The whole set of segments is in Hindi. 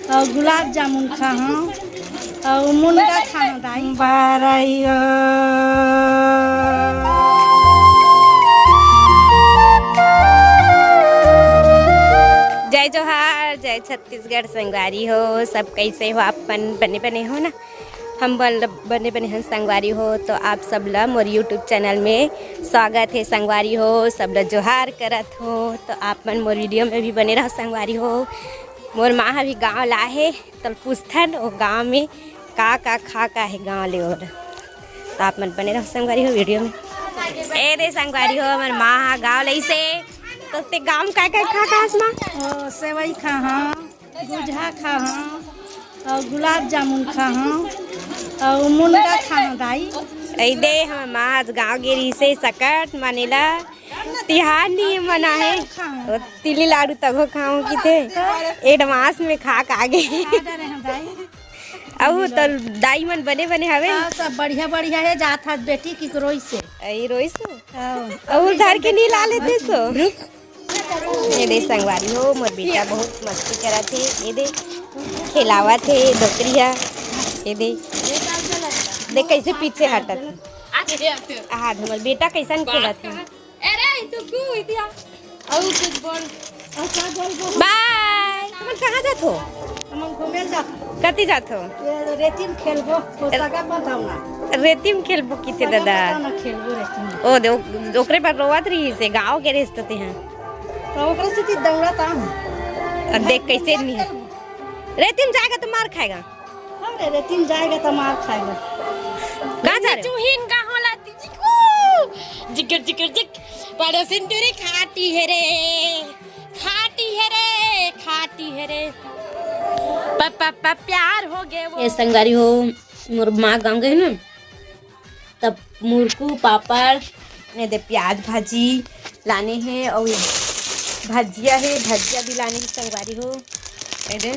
और गुलाब जामुन खाओ और मुनगा खाओ दाई बारैया। जय जोहार, जय छत्तीसगढ़। संगवारी हो सब, कैसे हो आप? बने बने हो ना? हम बने बने हैं संगवारी हो। तो आप सब ला मोर यूट्यूब चैनल में स्वागत है। संगवारी हो सब ला जोहार करत हो। तो आप मन मोर वीडियो में भी बने रहो संगवारी हो। मोर माँ भी गाँव ला है तो पूछथन वो गाँव में का खा है गाँव ले। और तो आप मन बने रहो संगवारी हो वीडियो में। ए दे संगवारी हो हमार माँ गाँव लाई से। तो ते गाँव का खा और सेवई खाओ, गुझा खाओ और गुलाब जामुन खाओ और मुनगा खाओ दाई। ऐ दे हम माँ गाँव गेरी से सकट मानेला तिहार नहीं मना है। और तिली लाडू तक खाऊं कि थे एडवांस में खा आगे। अब तो दाई मन बने बने हवे सब बढ़िया बढ़िया है। जात हाथ बेटी की रोई से ऐ रोई सो और धर के नहीं ला लेते सो। ये दे संगवारी हो मोर बेटा बहुत मस्ती करा थे। ये दे खिलावा थे डोकरिया। ये दे कैसे पीछे हटत हाथ हमर बेटा कैसन खेला थे। बाय तुम कहाँ जात हो? घूमे जात कति जात हो? रेतीम खेलबो बताओ रेतीम खेलबो कि थे दादा? खेलबो रेतीम। ओ दे ओकरे पर रोवत रही से गाँव के रिश्ते हैं। ओकरे से ती दौड़त आम। अब देख कैसे नहीं है। रेतीम जाएगा तो मार खाएगा। अरे रेतीम जाएगा तो मार खाएगा। कहाँ जा रहे हो? चुहिन का होला जिगर जिगर जिग पड़ोसिन तेरी खाती है रे, खाती है रे, खाती है रे। पापा प्यार हो गए वो। ये संगवारी हो मोर माँ गाँव गए ना तब मुरकू पापड़ ने दे प्याज भाजी लाने हैं और भजिया है। भजिया भी लाने की संगवारी हो। ये दे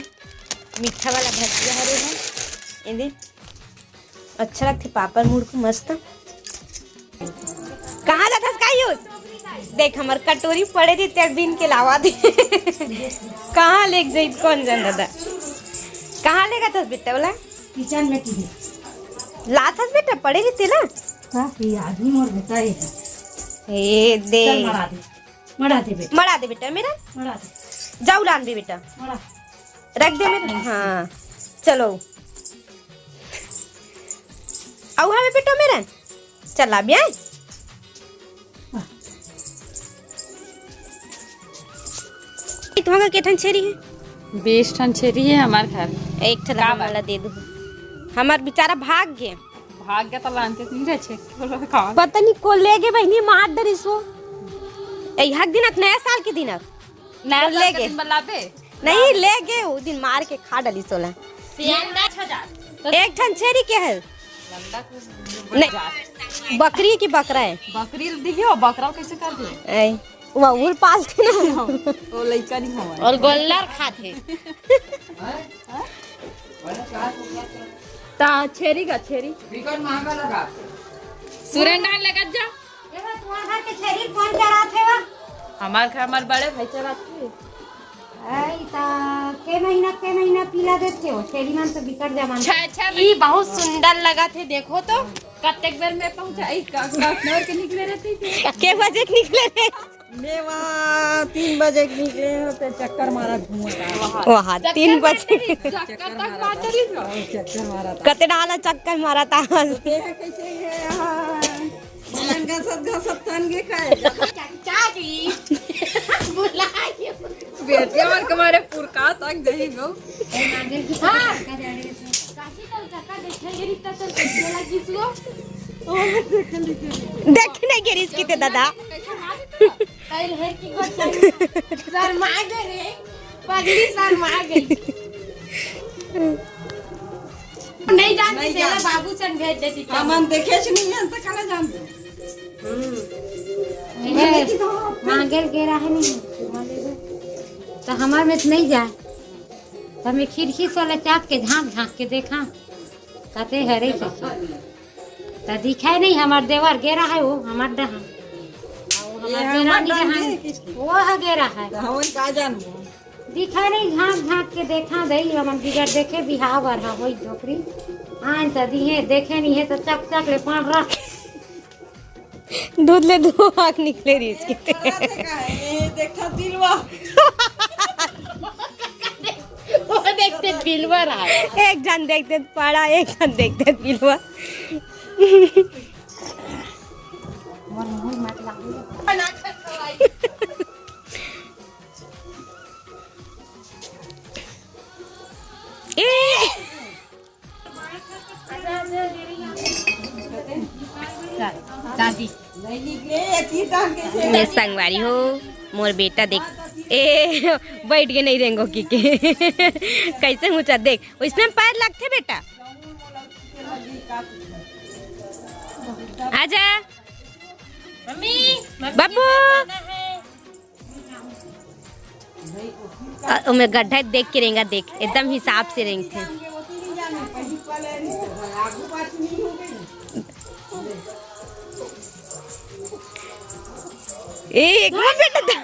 मीठा वाला भजिया हरे है। ये दे अच्छा लगते पापड़ मुरकू मस्त। कहाँ जाता है? देख हमार कटोरी पड़े थी त्याग दिन के लावा दे। कहाँ ले गई कौन जान दादा? कहाँ लेगा था बेटा बोला? किचन में की लात हस बेटा पड़े रहते ना। ये आदमी मोर बेटा है। ए दे मरा दे बेटा, मरा दे बेटा मेरा। मरा दे, जाऊ लान दे बेटा, मरा रख दे मेरा। हाँ चलो आओ हमें बेटा मेरा चला भी आए। तुम्हारा केठन छेरी है? 20 ठन छेरी है हमार घर। एक ठन वाला दे दो। हमार बेचारा भाग गए। भाग गया तो लानते नहीं रहे छे। पता नहीं को ले गए बहनी मार डरिस वो। यह दिन नया साल के दिन नया ले गए बलाबे नहीं ले गए वो दिन मार के खा डली सोला। एक ठन छेरी के है नहीं बकरी की बकरा है। बकरी दिखियो बकरा कैसे कर दे वो पास के ना वो लइका नहीं हुआ और गोल्लर खाते। ता छेरी का छेरी बिकट महंगा लगा। सुरेंद्र लगा जा। ये तुम्हारे घर के छेरी कौन चरा थे वा? हमार घर हमार बड़े भाई चलाते। आई ता के महीना पीला देते हो छेरी मन तो बिकट जमान। अच्छा ये बहुत सुंदर लगा थे। देखो तो कत्तेक बेर में पहुंचा ई काकनौर के निकले रहती थी। के बजे निकले थे? मेवा 3 बजे निकले होते चक्कर मारा घूमता वहाँ 3 बजे चक्कर तक मारती थी। चक्कर मारा था। कते डाला चक्कर मारा था। कैसे है यहाँ घसत तन के खाए चाची बुलाइए बेटी और कमारे पुरका तक दही गो। हां काशी तो चक्कर देखे गिरी तो चला किसको देखने के रिस्क थे दादा। कल है की गोच सर मार गए पगली सर मार गई। नहीं जानती सेला बाबू सन भेज देती। हमन देखे छ नहीं है तो कला जानते। मांगेल गेरा है नहीं तो हमार में से नहीं जाए तो हमें खिड़की से चाप के झाँक के देखा कहते हरे तो दिखाई नहीं। हमार देवर गेरा है वो हमार दहा वो है गेरा है। हमन का जानबो दिखा नहीं झाँक झाँक के देखा दई हमन बिगड़ देखे बिहाव बर हा होई छोकरी आन त दिहे देखे नहीं है तो चक चक ले पान रख दूध ले दो आँख निकले रही इसकी देखा दिलवा वो देखते बिलवा रहा है। एक जन देखते पड़ा एक जन देखते बिलवा मन मुंह मत लागू दादी मैं संगवारी हो मोर बेटा देख ए बैठ के नहीं रहेंगो की के कैसे ऊंचा देख उसमें पैर लगते बेटा आजा मम्मी बाबू मैं गड्ढा देख के रहेंगा देख एकदम हिसाब से रहेंगे एक बेटा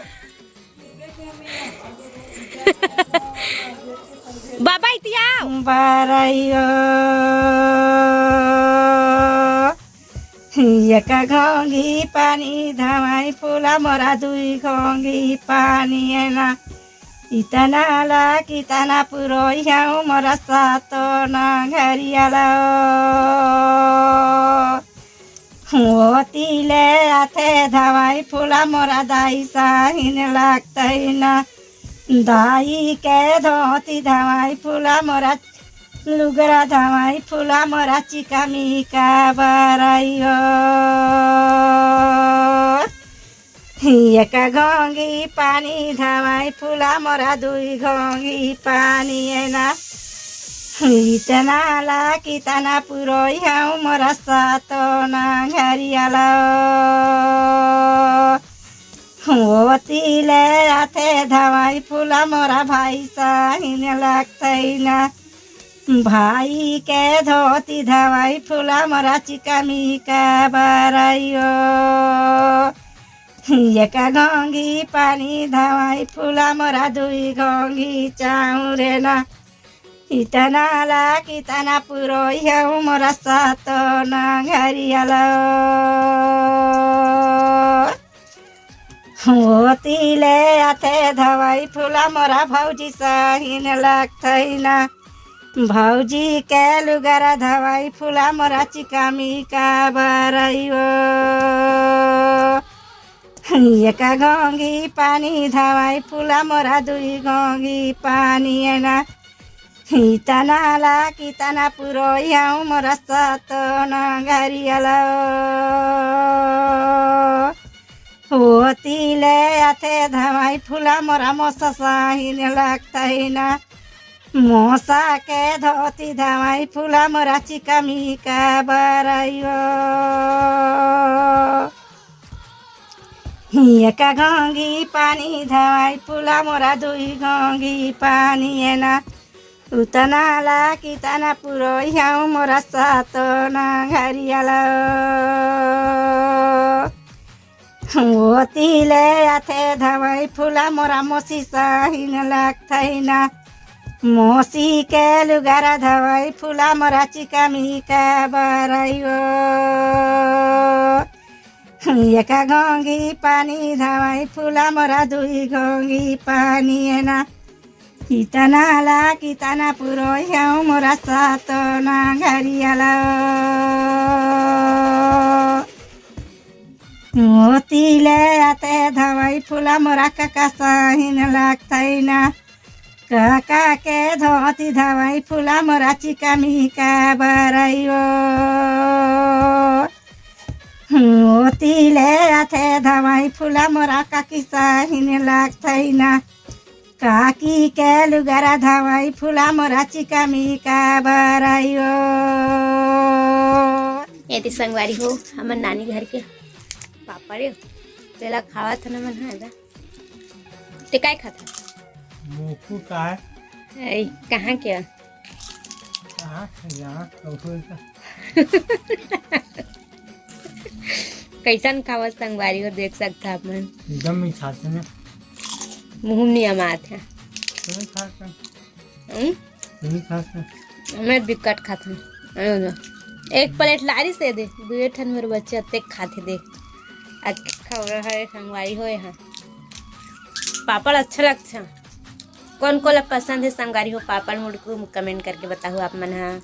बाबा इतिया बाराइयो एका घोंगी पानी धमाई फूला मोरा दुई घोंगी पानी एना इतना ला कितना पुरोहियाऊ मोरा सातो ना घरियाला होतीले आथे धमाई फूला मोरा दाई साहिन लागतैना दाई के धोती धमाई फूला मोरा लुगरा धमाई फूला मोरा चिका मिका बराइयो एका घोंगी पानी धमाई फूला मोरा दुई घोंगी पानी एना इतना ला कितना पुरोहियाऊ मोरा सातो ना घरियाला होतीले आथे धमाई फूला मोरा भाई साहिन लागतैना भाई के धोती धमाई फूला मोरा चिका मिका बराइयो एका घोंगी पानी धमाई फूला मोरा दुई घोंगी चाउरे ना इतना ला कितना पुरोहियाऊ मोरा सातो ना घरियाला होतीले आथे धमाई फूला मोरा भौजी साहिन लागतैना भौजी के लुगरा धमाई फूला मोरा चिका मिका बराइयो एका घोंगी पानी धमाई फूला मोरा दुई घोंगी पानी एना इतना ला कितना पुरोहियाऊ मोरा सातो ना घरियाला होतीले आथे धमाई फूला मोरा मोसा साहिन लागतैना मोसा के धोती धमाई फूला मोरा चिका मिका बराइयो एका घोंगी पानी धमाई फूला मोरा दुई घोंगी पानी एना उतना ला कितना पुरोहियाऊ मोरा सातो ना घरियाला होतीले आथे धमाई फूला मोरा मोसी साहिन लागतैना मोसी के लुगारा धमाई फूला मोरा चिका मिका बराइयो एका घोंगी पानी धमाई फूला मोरा दुई घोंगी पानी एना इतना ला कितना पुरोहियाऊ मोरा सातो ना घरियाला होतीले आथे धमाई फूला मोरा काका साहिन लागतैना काका के धोती धमाई फूला मोरा चिका मिका बराइयो होतीले आथे धमाई फूला मोरा काकी साहिन लागतैना काकी के लुगरा धमाई फूला मोरा चिका मिका बराइयो यदि संगवारी हो हमर नानी घर के पापा रे तेला खावा था ना मन है ते काय खाता मोकू का है ऐ कहाँ क्या यहाँ का कैसन खावा संगवारी हो देख सकता अपन एकदम मीठा से ना मुँह नहीं अमात है तुम्हें खाते हम्म? तुम्हें खाते मैं बिकट खाती हूँ। एक प्लेट लारी से दे दुए ठन मेरे बच्चे अत्ते खाते दे खबर है संगवारी हो यहाँ पापड़ अच्छा लगता है। कौन कौन पसंद है संगवारी हो पापड़ मुझको कमेंट करके बताओ आप मन। हाँ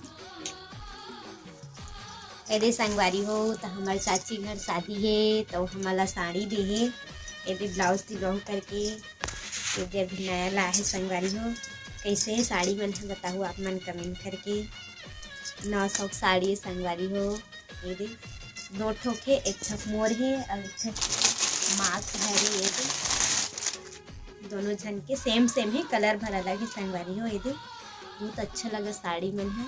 यदि संगवारी हो तो हमारे चाची घर शादी है तो हमारा साड़ी दे है यदि ब्लाउज दिलवाऊ करके यदि अभी नया ला है संगवारी हो कैसे है साड़ी मन है बताओ आप मन कमेंट करके। 900 साड़ी संगवारी हो यदि 2 ठोक है एक ठोक मोर है और एक ठोक मास्क है रे यदि दोनों झन के सेम है कलर भर अलग है संगवारी हो यदि बहुत अच्छा लगा साड़ी मन है।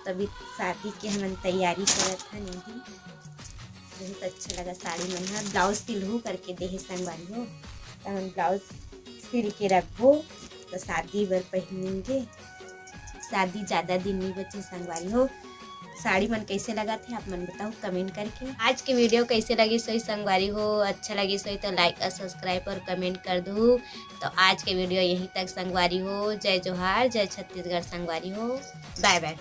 तभी शादी के हम तैयारी करत हन यदि बहुत अच्छा लगा साड़ी मन है। ब्लाउज सिलहू करके दे है संगवारी हो तो हम ब्लाउज सिल के रखो तो शादी बर पहनेंगे। शादी ज़्यादा दिन नहीं बचे संगवारी हो। साड़ी मन कैसे लगा थे आप मन बताओ कमेंट करके। आज के वीडियो कैसे लगी सोई संगवारी हो अच्छा लगी सोई तो लाइक और सब्सक्राइब और कमेंट कर दो। तो आज के वीडियो यहीं तक संगवारी हो। जय जोहार जय छत्तीसगढ़ संगवारी हो। Bye bye.